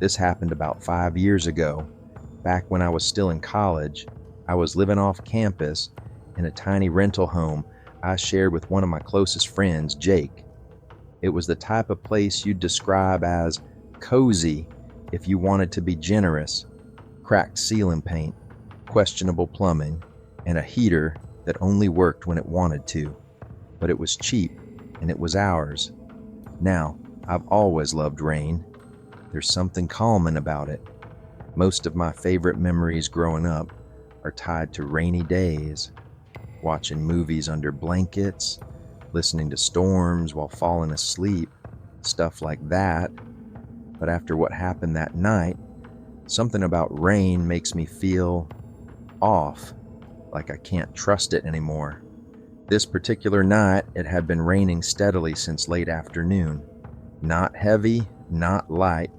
This happened about 5 years ago. Back when I was still in college, I was living off campus in a tiny rental home I shared with one of my closest friends, Jake. It was the type of place you'd describe as cozy if you wanted to be generous. Cracked ceiling paint, questionable plumbing, and a heater that only worked when it wanted to. But it was cheap, and it was ours. Now, I've always loved rain. There's something calming about it. Most of my favorite memories growing up are tied to rainy days, watching movies under blankets, listening to storms while falling asleep, stuff like that. But after what happened that night, something about rain makes me feel off, like I can't trust it anymore. This particular night, it had been raining steadily since late afternoon. Not heavy, not light,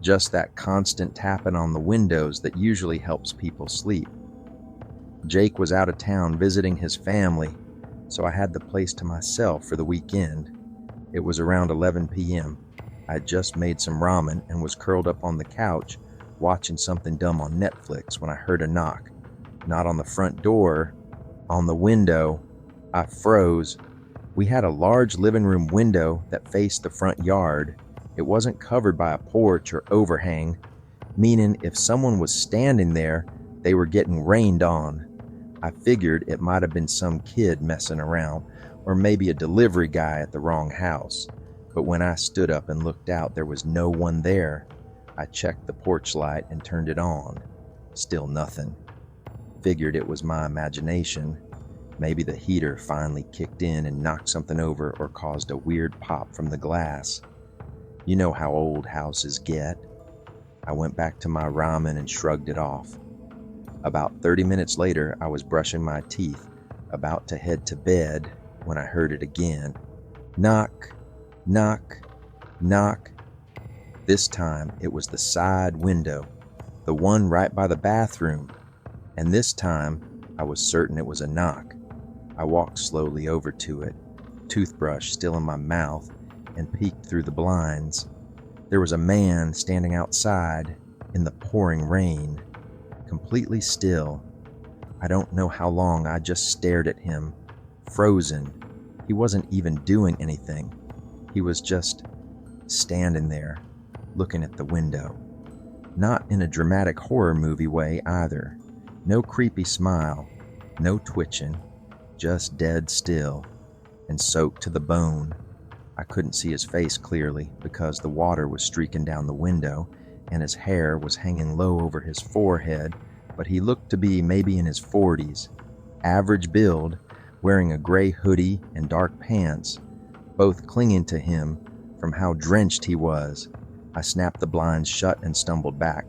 just that constant tapping on the windows that usually helps people sleep. Jake was out of town visiting his family, so I had the place to myself for the weekend. It was around 11 p.m. I had just made some ramen and was curled up on the couch watching something dumb on Netflix when I heard a knock. Not on the front door, on the window. I froze. We had a large living room window that faced the front yard. It wasn't covered by a porch or overhang, meaning if someone was standing there, they were getting rained on. I figured it might have been some kid messing around, or maybe a delivery guy at the wrong house. But when I stood up and looked out, there was no one there. I checked the porch light and turned it on. Still nothing. Figured it was my imagination. Maybe the heater finally kicked in and knocked something over or caused a weird pop from the glass. You know how old houses get. I went back to my ramen and shrugged it off. About 30 minutes later, I was brushing my teeth, about to head to bed, when I heard it again. Knock, knock, knock. This time, it was the side window, the one right by the bathroom. And this time, I was certain it was a knock. I walked slowly over to it, toothbrush still in my mouth, and peeked through the blinds. There was a man standing outside in the pouring rain, completely still. I don't know how long I just stared at him, frozen. He wasn't even doing anything. He was just standing there, looking at the window. Not in a dramatic horror movie way either. No creepy smile, no twitching, just dead still and soaked to the bone. I couldn't see his face clearly because the water was streaking down the window and his hair was hanging low over his forehead, but he looked to be maybe in his 40s, average build, wearing a gray hoodie and dark pants, both clinging to him from how drenched he was. I snapped the blinds shut and stumbled back.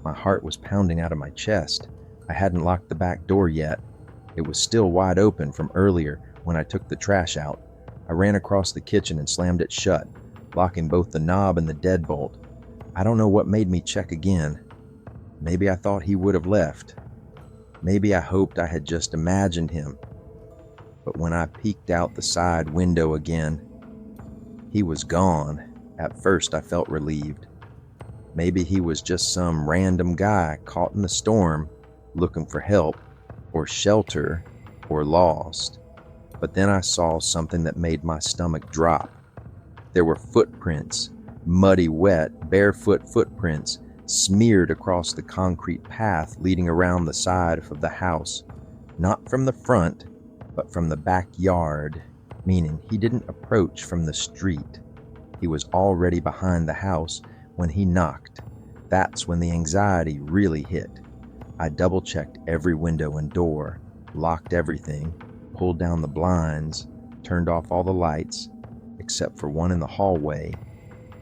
My heart was pounding out of my chest. I hadn't locked the back door yet. It was still wide open from earlier when I took the trash out. I ran across the kitchen and slammed it shut, locking both the knob and the deadbolt. I don't know what made me check again. Maybe I thought he would have left. Maybe I hoped I had just imagined him. But when I peeked out the side window again, he was gone. At first I felt relieved. Maybe he was just some random guy caught in the storm, looking for help, or shelter, or lost. But then I saw something that made my stomach drop. There were footprints, muddy, wet, barefoot footprints, smeared across the concrete path leading around the side of the house. Not from the front, but from the backyard, meaning he didn't approach from the street. He was already behind the house when he knocked. That's when the anxiety really hit. I double-checked every window and door, locked everything, pulled down the blinds, turned off all the lights, except for one in the hallway,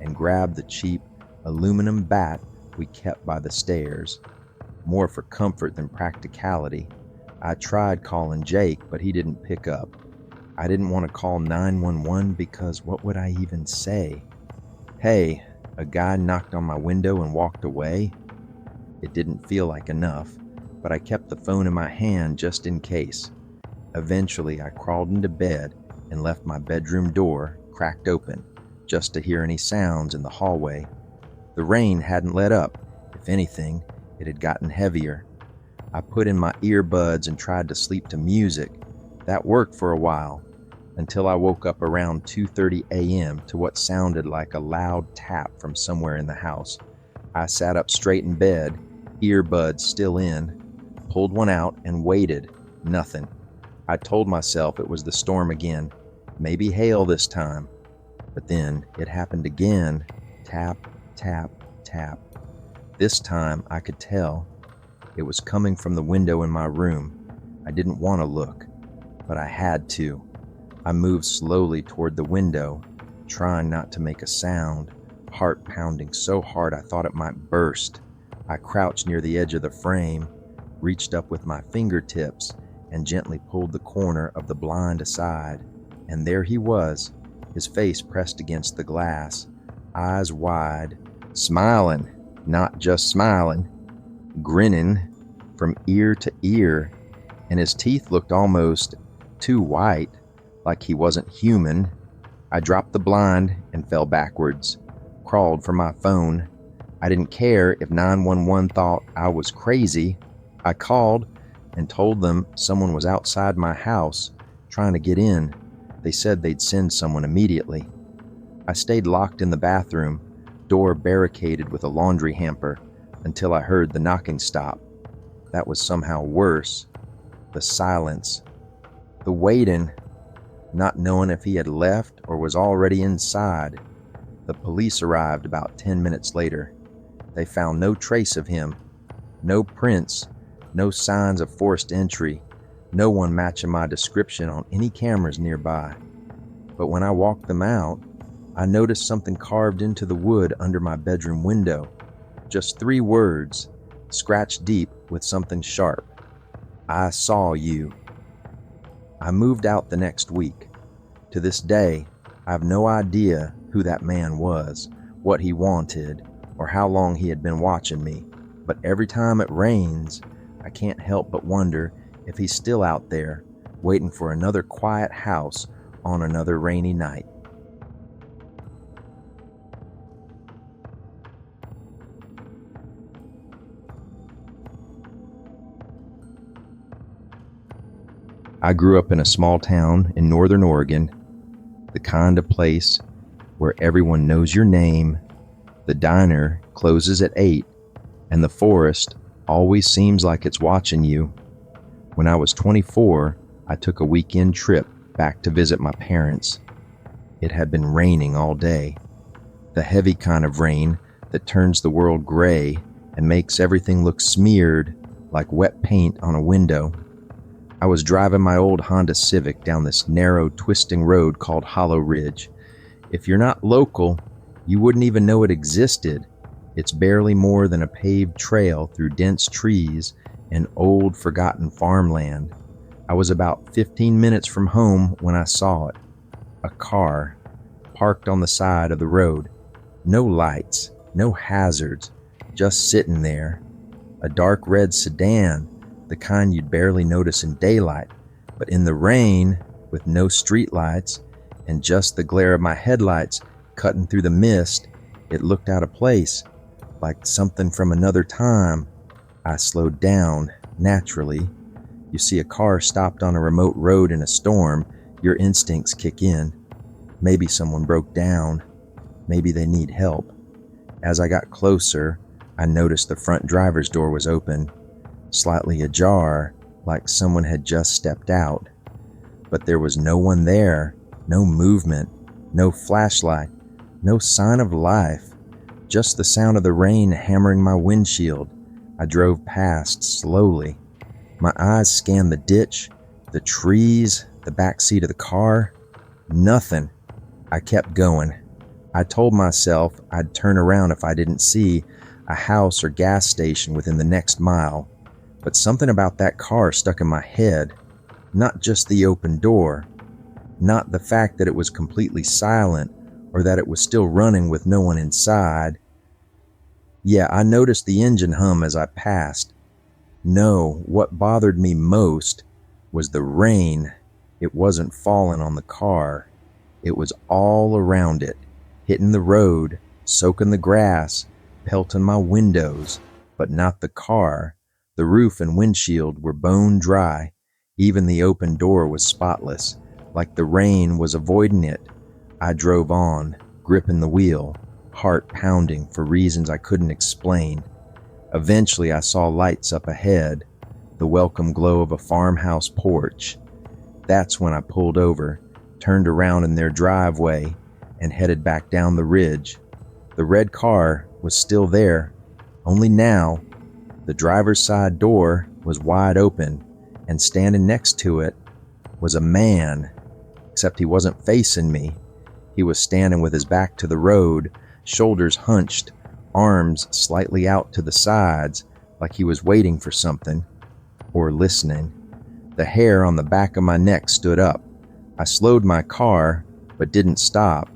and grabbed the cheap aluminum bat we kept by the stairs. More for comfort than practicality. I tried calling Jake, but he didn't pick up. I didn't want to call 911 because what would I even say? Hey, a guy knocked on my window and walked away? It didn't feel like enough, but I kept the phone in my hand just in case. Eventually, I crawled into bed and left my bedroom door cracked open, just to hear any sounds in the hallway. The rain hadn't let up. If anything, it had gotten heavier. I put in my earbuds and tried to sleep to music. That worked for a while, until I woke up around 2:30 a.m. to what sounded like a loud tap from somewhere in the house. I sat up straight in bed, earbuds still in, pulled one out and waited. Nothing. I told myself it was the storm again. Maybe hail this time. But then it happened again. Tap, tap, tap. This time I could tell. It was coming from the window in my room. I didn't want to look, but I had to. I moved slowly toward the window, trying not to make a sound, heart pounding so hard I thought it might burst. I crouched near the edge of the frame, reached up with my fingertips, and gently pulled the corner of the blind aside. And there he was, his face pressed against the glass, eyes wide, smiling, not just smiling, grinning from ear to ear, and his teeth looked almost too white, like he wasn't human. I dropped the blind and fell backwards, crawled for my phone. I didn't care if 911 thought I was crazy. I called and told them someone was outside my house trying to get in. They said they'd send someone immediately. I stayed locked in the bathroom, door barricaded with a laundry hamper, until I heard the knocking stop. That was somehow worse. The silence. The waiting, not knowing if he had left or was already inside. The police arrived about 10 minutes later. They found no trace of him, no prints, no signs of forced entry, no one matching my description on any cameras nearby. But when I walked them out, I noticed something carved into the wood under my bedroom window. Just 3 words, scratched deep with something sharp. I saw you. I moved out the next week. To this day, I have no idea who that man was, what he wanted, or how long he had been watching me. But every time it rains, I can't help but wonder if he's still out there, waiting for another quiet house on another rainy night. I grew up in a small town in northern Oregon, the kind of place where everyone knows your name, the diner closes at 8, and the forest always seems like it's watching you. When I was 24, I took a weekend trip back to visit my parents. It had been raining all day, the heavy kind of rain that turns the world gray and makes everything look smeared like wet paint on a window. I was driving my old Honda Civic down this narrow, twisting road called Hollow Ridge. If you're not local, you wouldn't even know it existed. It's barely more than a paved trail through dense trees and old, forgotten farmland. I was about 15 minutes from home when I saw it. A car, parked on the side of the road. No lights, no hazards, just sitting there. A dark red sedan, the kind you'd barely notice in daylight, but in the rain, with no street lights and just the glare of my headlights cutting through the mist, it looked out of place, like something from another time. I slowed down, naturally. You see a car stopped on a remote road in a storm, your instincts kick in. Maybe someone broke down. Maybe they need help. As I got closer, I noticed the front driver's door was open, slightly ajar, like someone had just stepped out. But there was no one there, no movement, no flashlight, no sign of life, just the sound of the rain hammering my windshield. I drove past slowly. My eyes scanned the ditch, the trees, the back seat of the car. Nothing. I kept going. I told myself I'd turn around if I didn't see a house or gas station within the next mile. But something about that car stuck in my head. Not just the open door. Not the fact that it was completely silent or that it was still running with no one inside. Yeah, I noticed the engine hum as I passed. No, what bothered me most was the rain. It wasn't falling on the car. It was all around it, hitting the road, soaking the grass, pelting my windows, but not the car. The roof and windshield were bone dry. Even the open door was spotless, like the rain was avoiding it. I drove on, gripping the wheel, heart pounding for reasons I couldn't explain. Eventually, I saw lights up ahead, the welcome glow of a farmhouse porch. That's when I pulled over, turned around in their driveway, and headed back down the ridge. The red car was still there, only now the driver's side door was wide open, and standing next to it was a man, except he wasn't facing me. He was standing with his back to the road, shoulders hunched, arms slightly out to the sides, like he was waiting for something, or listening. The hair on the back of my neck stood up. I slowed my car, but didn't stop.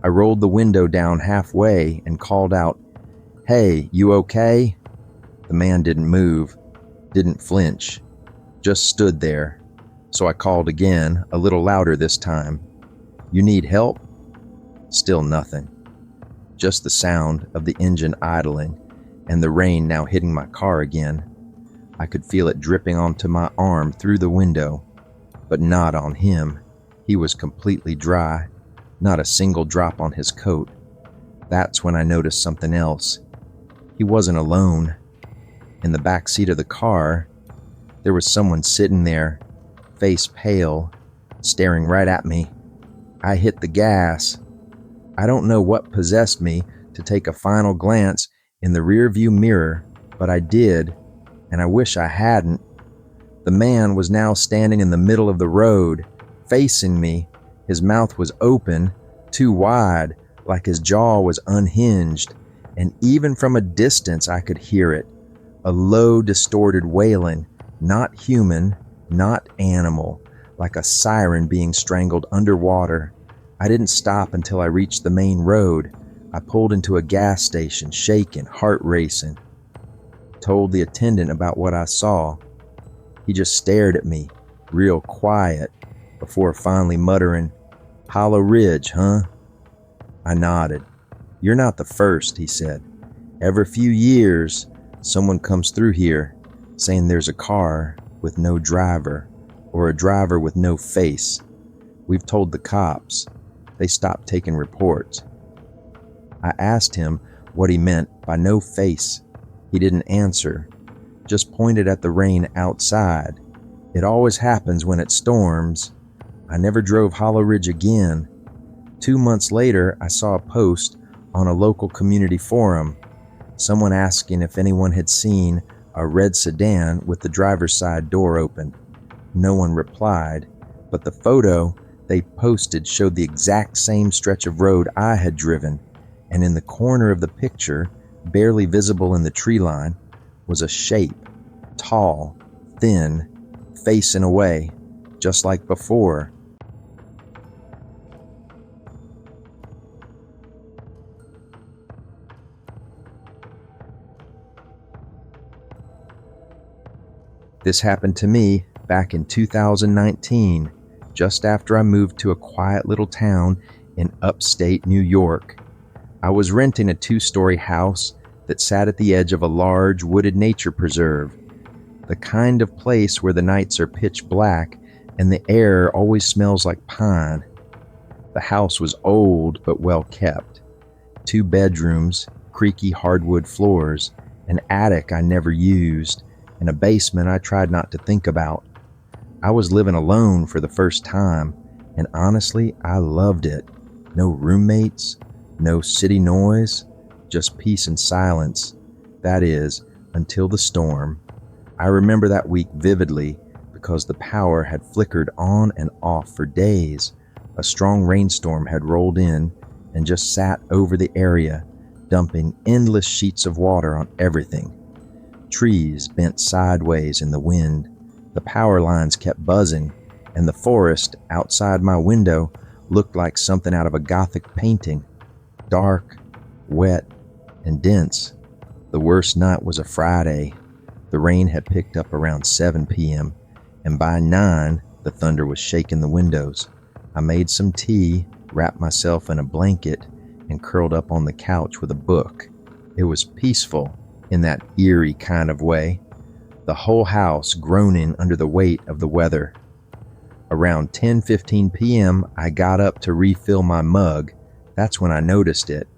I rolled the window down halfway and called out, "Hey, you okay?" The man didn't move, didn't flinch, just stood there. So I called again, a little louder this time. "You need help?" Still nothing. Just the sound of the engine idling and the rain now hitting my car again. I could feel it dripping onto my arm through the window, but not on him. He was completely dry, not a single drop on his coat. That's when I noticed something else. He wasn't alone. In the back seat of the car, there was someone sitting there, face pale, staring right at me. I hit the gas. I don't know what possessed me to take a final glance in the rearview mirror, but I did, and I wish I hadn't. The man was now standing in the middle of the road, facing me. His mouth was open, too wide, like his jaw was unhinged, and even from a distance I could hear it. A low, distorted wailing, not human, not animal, like a siren being strangled underwater. I didn't stop until I reached the main road. I pulled into a gas station, shaking, heart racing. Told the attendant about what I saw. He just stared at me, real quiet, before finally muttering, "Hollow Ridge, huh?" I nodded. "You're not the first," he said. "Every few years, someone comes through here saying there's a car with no driver, or a driver with no face. We've told the cops. They stopped taking reports." I asked him what he meant by no face. He didn't answer, just pointed at the rain outside. It always happens when it storms. I never drove Hollow Ridge again. 2 months later, I saw a post on a local community forum, someone asking if anyone had seen a red sedan with the driver's side door open. No one replied, but the photo they posted showed the exact same stretch of road I had driven, and in the corner of the picture, barely visible in the tree line, was a shape, tall, thin, facing away, just like before. This happened to me back in 2019, just after I moved to a quiet little town in upstate New York. I was renting a 2-story house that sat at the edge of a large wooded nature preserve, the kind of place where the nights are pitch black and the air always smells like pine. The house was old but well kept. 2 bedrooms, creaky hardwood floors, an attic I never used, and a basement I tried not to think about. I was living alone for the first time, and honestly, I loved it. No roommates, no city noise, just peace and silence. That is, until the storm. I remember that week vividly because the power had flickered on and off for days. A strong rainstorm had rolled in and just sat over the area, dumping endless sheets of water on everything. Trees bent sideways in the wind. The power lines kept buzzing, and the forest outside my window looked like something out of a Gothic painting. Dark, wet, and dense. The worst night was a Friday. The rain had picked up around 7 p.m., and by 9, the thunder was shaking the windows. I made some tea, wrapped myself in a blanket, and curled up on the couch with a book. It was peaceful in that eerie kind of way, the whole house groaning under the weight of the weather. Around 10:15 p.m., I got up to refill my mug. That's when I noticed it.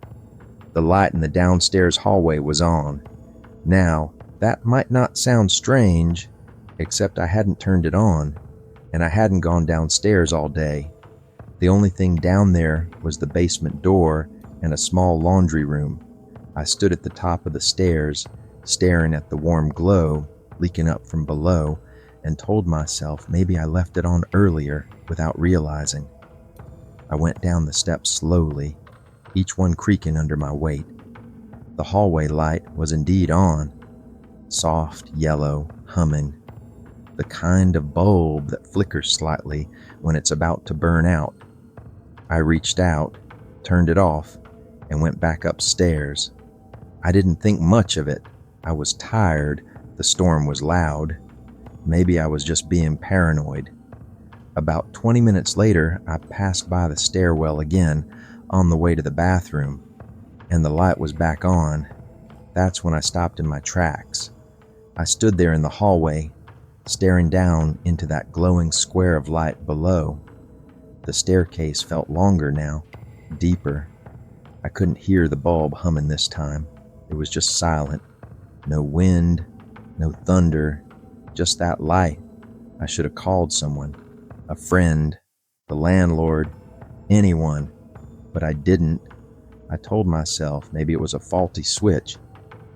The light in the downstairs hallway was on. Now, that might not sound strange, except I hadn't turned it on, and I hadn't gone downstairs all day. The only thing down there was the basement door and a small laundry room. I stood at the top of the stairs, staring at the warm glow leaking up from below, and told myself maybe I left it on earlier without realizing. I went down the steps slowly, each one creaking under my weight. The hallway light was indeed on, soft, yellow, humming, the kind of bulb that flickers slightly when it's about to burn out. I reached out, turned it off, and went back upstairs. I didn't think much of it. I was tired. The storm was loud. Maybe I was just being paranoid. About 20 minutes later, I passed by the stairwell again on the way to the bathroom, and the light was back on. That's when I stopped in my tracks. I stood there in the hallway, staring down into that glowing square of light below. The staircase felt longer now, deeper. I couldn't hear the bulb humming this time. It was just silent. No wind, no thunder, just that light. I should have called someone, a friend, the landlord, anyone, but I didn't. I told myself maybe it was a faulty switch.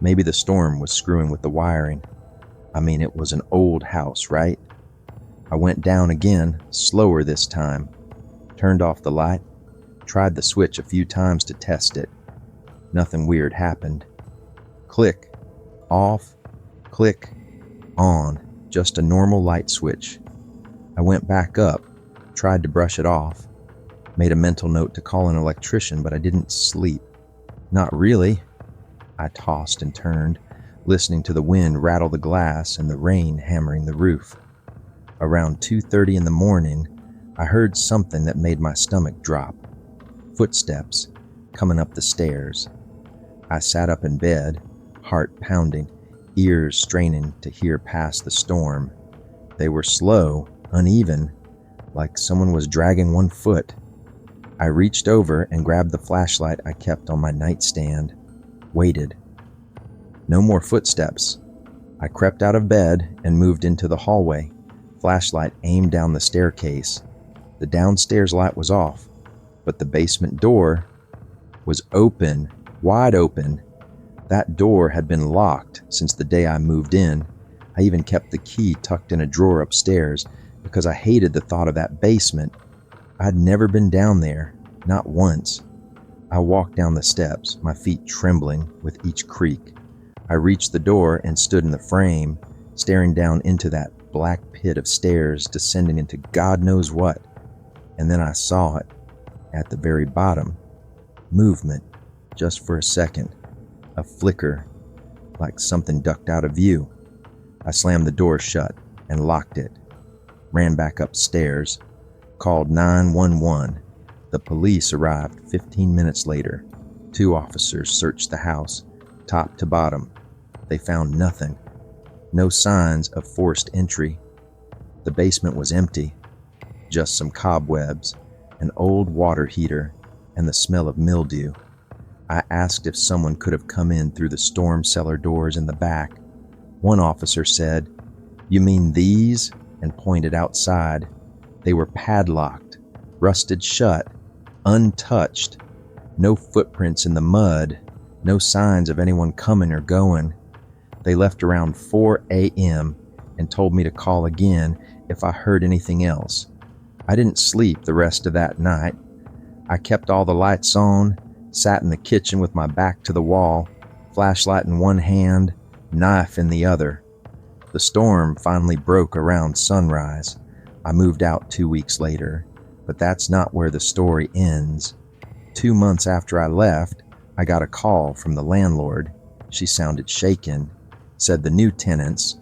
Maybe the storm was screwing with the wiring. I mean, it was an old house, right? I went down again, slower this time. Turned off the light, tried the switch a few times to test it. Nothing weird happened. Click, off, click, on, just a normal light switch. I went back up, tried to brush it off, made a mental note to call an electrician, but I didn't sleep. Not really. I tossed and turned, listening to the wind rattle the glass and the rain hammering the roof. Around 2:30 in the morning, I heard something that made my stomach drop. Footsteps coming up the stairs. I sat up in bed, heart pounding, ears straining to hear past the storm. They were slow, uneven, like someone was dragging one foot. I reached over and grabbed the flashlight I kept on my nightstand. Waited. No more footsteps. I crept out of bed and moved into the hallway, flashlight aimed down the staircase. The downstairs light was off, but the basement door was open, wide open. That door had been locked since the day I moved in. I even kept the key tucked in a drawer upstairs because I hated the thought of that basement. I'd never been down there, not once. I walked down the steps, my feet trembling with each creak. I reached the door and stood in the frame, staring down into that black pit of stairs descending into God knows what. And then I saw it, at the very bottom. Movement, just for a second. A flicker, like something ducked out of view. I slammed the door shut and locked it. Ran back upstairs, called 911. The police arrived 15 minutes later. 2 officers searched the house, top to bottom. They found nothing. No signs of forced entry. The basement was empty. Just some cobwebs, an old water heater, and the smell of mildew. I asked if someone could have come in through the storm cellar doors in the back. One officer said, "You mean these?" and pointed outside. They were padlocked, rusted shut, untouched. No footprints in the mud, no signs of anyone coming or going. They left around 4 a.m. and told me to call again if I heard anything else. I didn't sleep the rest of that night. I kept all the lights on, sat in the kitchen with my back to the wall, flashlight in one hand, knife in the other. The storm finally broke around sunrise. I moved out 2 weeks later, but that's not where the story ends. 2 months after I left, I got a call from the landlord. She sounded shaken, said the new tenants,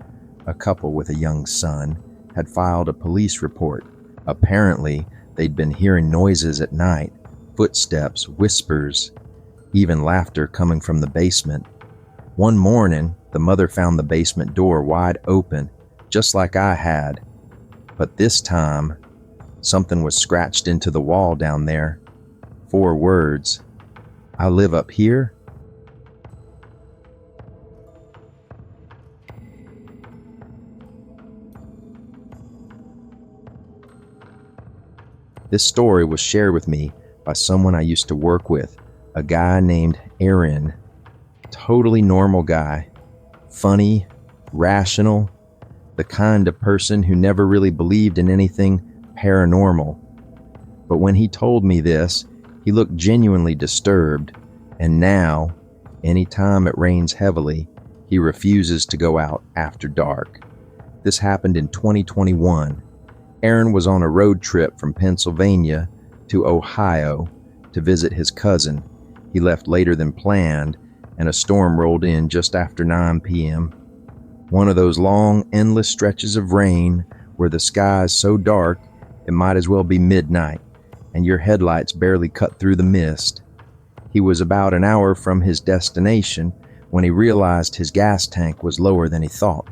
a couple with a young son, had filed a police report. Apparently, they'd been hearing noises at night, footsteps, whispers, even laughter coming from the basement. One morning, the mother found the basement door wide open, just like I had. But this time, something was scratched into the wall down there. 4 words. I live up here? This story was shared with me by someone I used to work with, a guy named Aaron. Totally normal guy. Funny, rational, the kind of person who never really believed in anything paranormal. But when he told me this, he looked genuinely disturbed, and now, anytime it rains heavily, he refuses to go out after dark. This happened in 2021. Aaron was on a road trip from Pennsylvania to Ohio to visit his cousin. He left later than planned, and a storm rolled in just after 9 p.m. One of those long, endless stretches of rain where the sky is so dark it might as well be midnight, and your headlights barely cut through the mist. He was about an hour from his destination when he realized his gas tank was lower than he thought.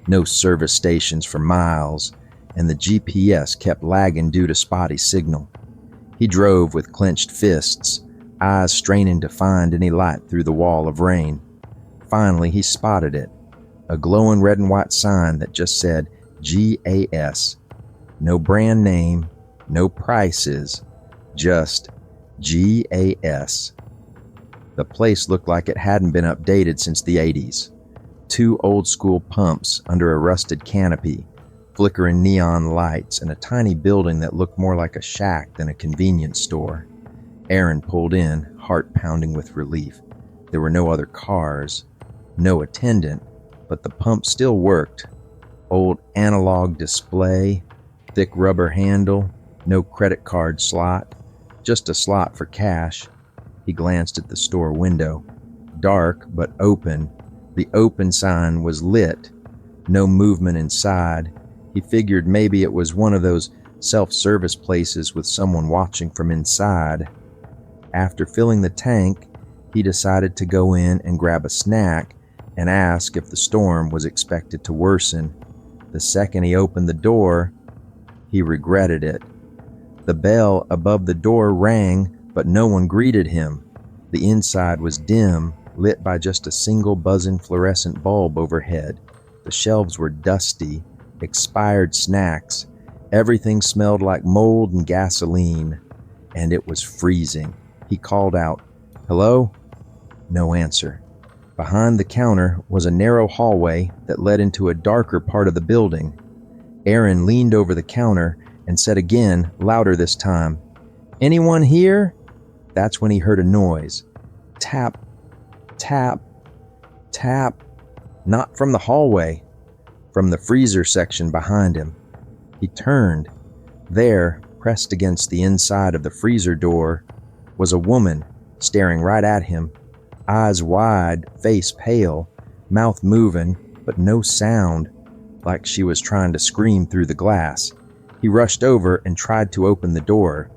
No service stations for miles, and the GPS kept lagging due to spotty signal. He drove with clenched fists, eyes straining to find any light through the wall of rain. Finally, he spotted it, a glowing red and white sign that just said GAS. No brand name, no prices, just GAS. The place looked like it hadn't been updated since the 80s. 2 old-school pumps under a rusted canopy, flickering neon lights, and a tiny building that looked more like a shack than a convenience store. Aaron pulled in, heart pounding with relief. There were no other cars, no attendant, but the pump still worked. Old analog display, thick rubber handle, no credit card slot, just a slot for cash. He glanced at the store window. Dark, but open. The open sign was lit. No movement inside. He figured maybe it was one of those self-service places with someone watching from inside. After filling the tank, he decided to go in and grab a snack and ask if the storm was expected to worsen. The second he opened the door, he regretted it. The bell above the door rang, but no one greeted him. The inside was dim, lit by just a single buzzing fluorescent bulb overhead. The shelves were dusty, expired snacks. Everything smelled like mold and gasoline, and it was freezing. He called out, "Hello?" No answer. Behind the counter was a narrow hallway that led into a darker part of the building. Aaron leaned over the counter and said again, louder this time, "Anyone here?" That's when he heard a noise. Tap, tap, tap. Not from the hallway, from the freezer section behind him. He turned. There, pressed against the inside of the freezer door, was a woman staring right at him, eyes wide, face pale, mouth moving, but no sound, like she was trying to scream through the glass. He rushed over and tried to open the door.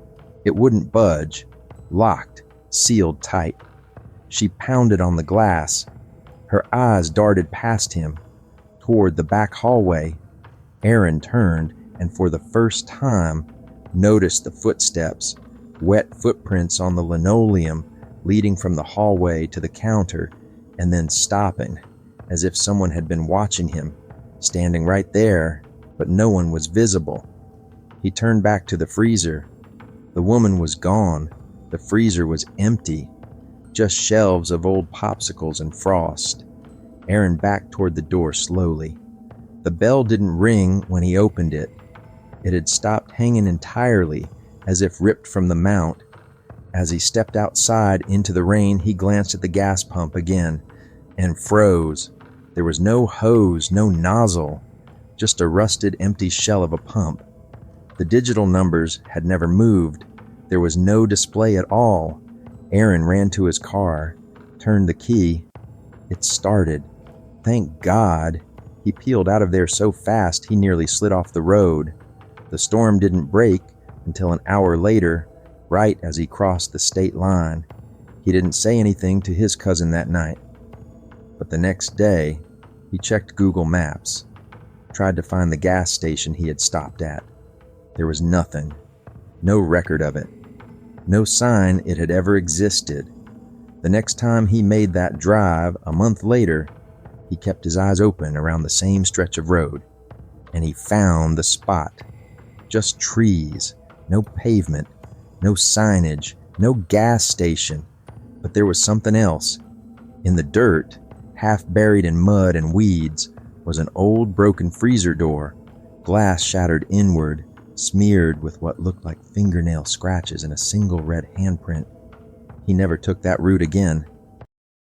It wouldn't budge, locked, sealed tight. She pounded on the glass. Her eyes darted past him, toward the back hallway. Aaron turned and for the first time noticed the footsteps, wet footprints on the linoleum leading from the hallway to the counter, and then stopping, as if someone had been watching him, standing right there, but no one was visible. He turned back to the freezer. The woman was gone. The freezer was empty, just shelves of old popsicles and frost. Aaron backed toward the door slowly. The bell didn't ring when he opened it. It had stopped hanging entirely, as if ripped from the mount. As he stepped outside into the rain, he glanced at the gas pump again and froze. There was no hose, no nozzle, just a rusted, empty shell of a pump. The digital numbers had never moved. There was no display at all. Aaron ran to his car, turned the key. It started. Thank God. He peeled out of there so fast he nearly slid off the road. The storm didn't break until an hour later, right as he crossed the state line. He didn't say anything to his cousin that night. But the next day, he checked Google Maps, tried to find the gas station he had stopped at. There was nothing, no record of it, no sign it had ever existed. The next time he made that drive, a month later, he kept his eyes open around the same stretch of road, and he found the spot. Just trees, no pavement, no signage, no gas station. But there was something else. In the dirt, half buried in mud and weeds, was an old broken freezer door, glass shattered inward, smeared with what looked like fingernail scratches and a single red handprint. He never took that route again.